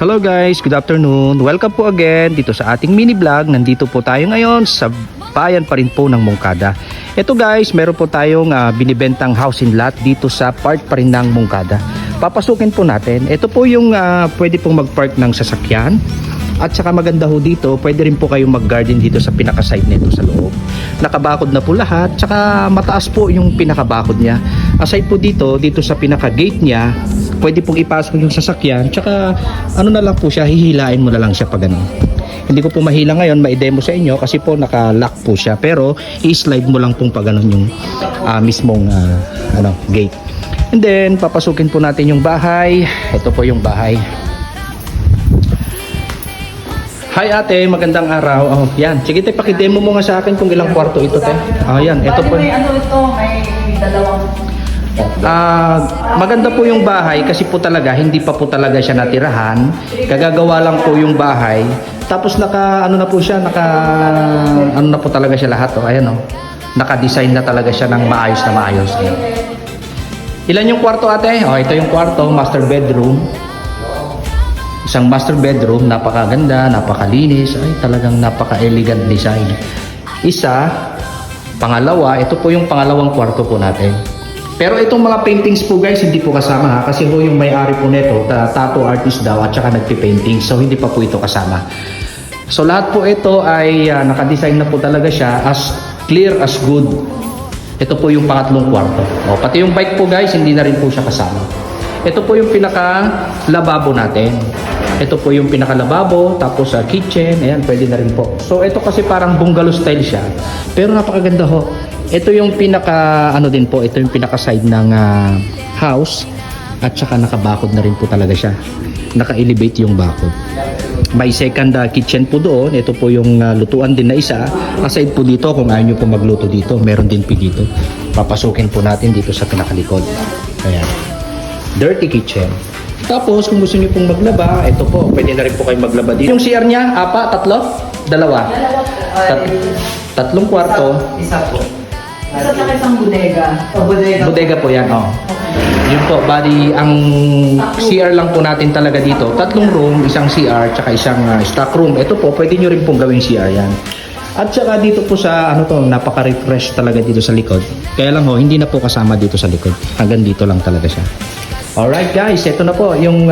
Hello guys, good afternoon. Welcome po again dito sa ating mini vlog. Nandito po tayo ngayon sa bayan pa rin po ng Moncada. Ito guys, meron po tayong binibentang house and lot dito sa part pa rin ng Moncada. Papasukin po natin. Ito po yung pwede pong mag-park ng sasakyan. At saka maganda ho dito, pwede rin po kayong mag-garden dito sa pinaka-side nito sa loob. Nakabakod na po lahat, tsaka mataas po yung pinakabakod niya. Aside po dito sa pinaka-gate niya, pwede pong ipasok yung sasakyan, tsaka ano na lang po siya, hihilain mo na lang siya pag ano. Hindi ko po mahila ngayon, mai-demo sa inyo kasi po naka-lock po siya, pero i-slide mo lang pong pag ano yung mismong gate. And then papasukin po natin yung bahay. Ito po yung bahay. Hi ate, magandang araw. Oh, yan. Sige te, paki-demo mo nga sa akin kung ilang kwarto ito te. Ah, yan. Ito po. May dalawang. Maganda po yung bahay kasi po talaga hindi pa po talaga siya natirahan. Kagagawa lang po yung bahay. Tapos ano na po siya, ano na po talaga siya lahat. Oh, ayan oh. Naka-design na talaga siya ng maayos na maayos. Ayan. Ilan yung kwarto ate? Oh, ito yung kwarto, master bedroom. Isang master bedroom, napakaganda, napakalinis, ay talagang napaka-elegant design. Isa, pangalawa, ito po yung pangalawang kwarto po natin. Pero itong mga paintings po guys, hindi po kasama ha, kasi ho yung may-ari po nito, tattoo artist daw at saka nagpi-painting, so hindi pa po ito kasama. So lahat po ito ay naka-design na po talaga siya as clear as good. Ito po yung pangatlong kwarto. O, pati yung bike po guys, hindi na rin po siya kasama. Ito po yung pinaka-lababo natin. Ito po yung pinaka-lababo, tapos kitchen, ayan, pwede na rin po. So ito kasi parang bungalow style siya, pero napakaganda ho. Ito yung din po, ito yung pinaka-side ng house, at saka nakabakod na rin po talaga siya. Naka-elevate yung bakod. May second kitchen po doon. Ito po yung lutuan din na isa. Aside po dito, kung ayaw nyo po magluto dito, meron din po dito. Papasukin po natin dito sa pinakalikod. Ayan. Dirty kitchen. Tapos kung gusto niyo pong maglaba, ito po, pwede na rin po kayo maglaba dito. Yung CR niya, dalawa. Tatlong kwarto. Isa po. Isa sa isang bodega. Bodega po yan, oh. Yun po, bali, ang CR lang po natin talaga dito. Tatlong room, isang CR, tsaka isang stock room. Ito po, pwede nyo rin pong gawing CR yan. At saka dito po sa, napaka-refresh talaga dito sa likod. Kaya lang ho, hindi na po kasama dito sa likod. Hanggang dito lang talaga siya. Alright guys, ito na po yung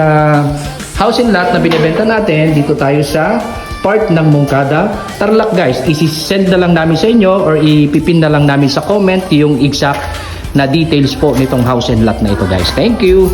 house and lot na binibenta natin. Dito tayo sa part ng Moncada, Tarlac guys. I-send na lang namin sa inyo or ipipin na lang namin sa comment yung exact na details po nitong house and lot na ito guys. Thank you!